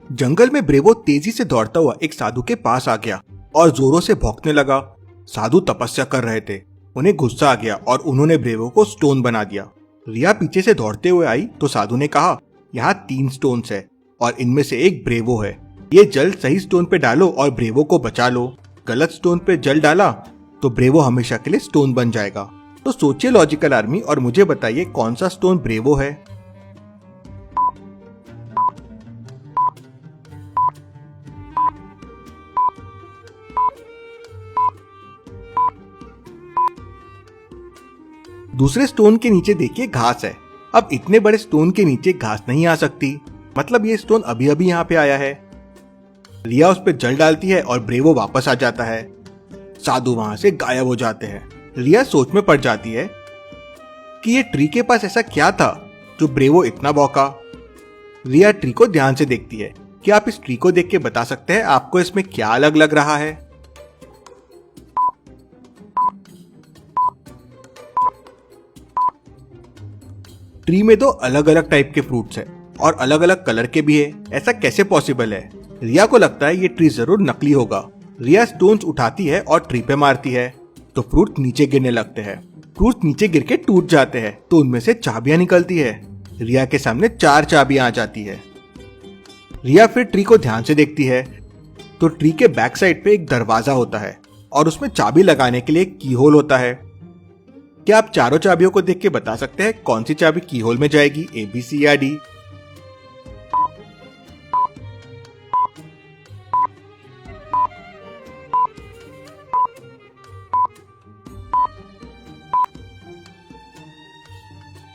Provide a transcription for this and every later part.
जंगल में ब्रेवो तेजी से दौड़ता हुआ एक साधु के पास आ गया और जोरों से भौंकने लगा। साधु तपस्या कर रहे थे। उन्हें गुस्सा आ गया और उन्होंने ब्रेवो को स्टोन बना दिया। रिया पीछे से दौड़ते हुए आई तो साधु ने कहा, यहाँ 3 स्टोन्स है और इनमें से एक ब्रेवो है। ये जल सही स्टोन पे डालो और ब्रेवो को बचा लो। गलत स्टोन पे जल डाला तो ब्रेवो हमेशा के लिए स्टोन बन जाएगा। तो सोचिए लॉजिकल आर्मी और मुझे बताइए कौन सा स्टोन ब्रेवो है। दूसरे स्टोन के नीचे देखिए घास है। अब इतने बड़े स्टोन के नीचे घास नहीं आ सकती, मतलब ये स्टोन अभी अभी यहाँ पे आया है। रिया उस पर जल डालती है और ब्रेवो वापस आ जाता है। साधु वहां से गायब हो जाते हैं। रिया सोच में पड़ जाती है कि ये ट्री के पास ऐसा क्या था जो ब्रेवो इतना भौंका। रिया ट्री को ध्यान से देखती है। क्या आप इस ट्री को देख के बता सकते हैं आपको इसमें क्या अलग लग रहा है? ट्री में 2 अलग अलग टाइप के फ्रूट्स है और अलग अलग कलर के भी है। ऐसा कैसे पॉसिबल है? रिया को लगता है ये ट्री जरूर नकली होगा। रिया स्टोन्स उठाती है और ट्री पे मारती है तो फ्रूट नीचे गिरने लगते हैं। फ्रूट नीचे गिर के टूट जाते हैं तो उनमें से चाबियां निकलती है। रिया के सामने 4 चाबियां आ जाती है। रिया फिर ट्री को ध्यान से देखती है तो ट्री के बैक साइड पे एक दरवाजा होता है और उसमें चाबी लगाने के लिए एक की होल होता है। क्या आप चारों चाबियों को देख के बता सकते हैं कौन सी चाबी की होल में जाएगी, A, B, C या D?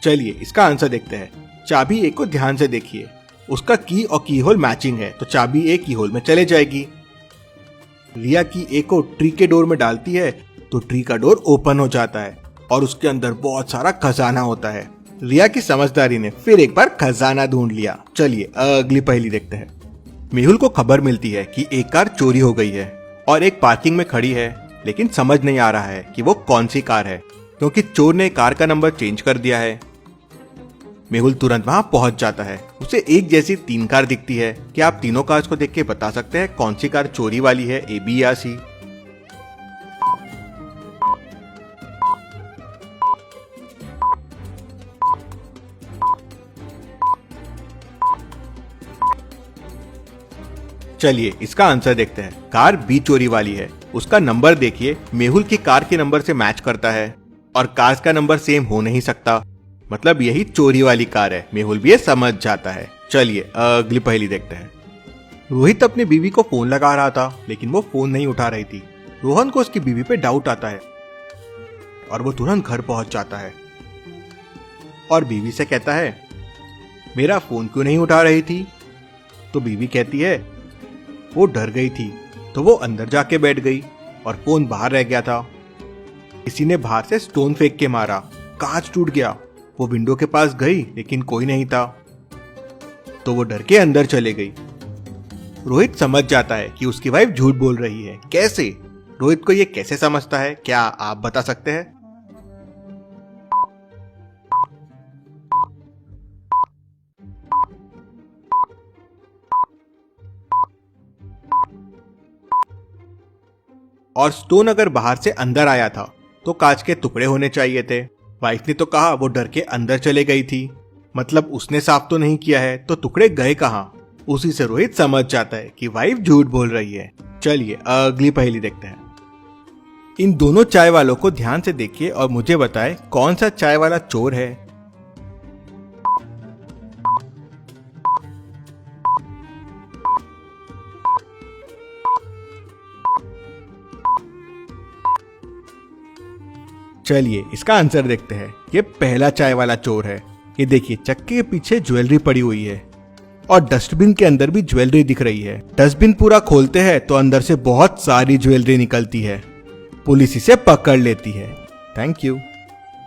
चलिए इसका आंसर देखते हैं। चाबी A को ध्यान से देखिए, उसका की और की होल मैचिंग है तो चाबी A की होल में चले जाएगी। रिया की A को ट्री के डोर में डालती है तो ट्री का डोर ओपन हो जाता है और उसके अंदर बहुत सारा खजाना होता है। रिया की समझदारी ने फिर एक बार खजाना ढूंढ लिया। चलिए अगली पहेली देखते हैं। मेहुल को खबर मिलती है कि एक कार चोरी हो गई है और एक पार्किंग में खड़ी है, लेकिन समझ नहीं आ रहा है कि वो कौन सी कार है क्योंकि चोर ने कार का नंबर चेंज कर दिया है। मेहुल तुरंत वहां पहुंच जाता है। उसे एक जैसी 3 कार दिखती है। क्या आप तीनों कार्स को देख के बता सकते हैं कौन सी कार चोरी वाली है, A, B या C? चलिए इसका आंसर देखते हैं। कार B चोरी वाली है। उसका नंबर देखिए, मेहुल की कार के नंबर से मैच करता है और कार्स का नंबर सेम हो नहीं सकता, मतलब यही चोरी वाली कार है। मेहुल भी ये समझ जाता है। चलिए अगली पहेली देखते हैं। रोहित अपनी बीवी को फोन लगा रहा था लेकिन वो फोन नहीं उठा रही थी। रोहन को उसकी बीवी पे डाउट आता है और वो तुरंत घर पहुंच जाता है और बीवी से कहता है, मेरा फोन क्यों नहीं उठा रही थी? तो बीवी कहती है, वो डर गई थी तो वो अंदर जाके बैठ गई और फोन बाहर रह गया था। किसी ने बाहर से स्टोन फेंक के मारा, कांच टूट गया। वो विंडो के पास गई लेकिन कोई नहीं था तो वो डर के अंदर चले गई। रोहित समझ जाता है कि उसकी वाइफ झूठ बोल रही है। कैसे? रोहित को ये कैसे समझता है, क्या आप बता सकते हैं? और स्टोन अगर बाहर से अंदर आया था तो कांच के टुकड़े होने चाहिए थे। वाइफ ने तो कहा वो डर के अंदर चले गई थी, मतलब उसने साफ तो नहीं किया है तो टुकड़े गए कहां? उसी से रोहित समझ जाता है कि वाइफ झूठ बोल रही है। चलिए अगली पहेली देखते हैं। इन दोनों चाय वालों को ध्यान से देखिए और मुझे बताएं कौन सा चाय वाला चोर है। चलिए इसका आंसर देखते हैं। ये पहला चाय वाला चोर है। ये देखिए चक्के के पीछे ज्वेलरी पड़ी हुई है और डस्टबिन के अंदर भी ज्वेलरी दिख रही है। डस्टबिन पूरा खोलते हैं तो अंदर से बहुत सारी ज्वेलरी निकलती है। पुलिस इसे पकड़ लेती है। Thank you.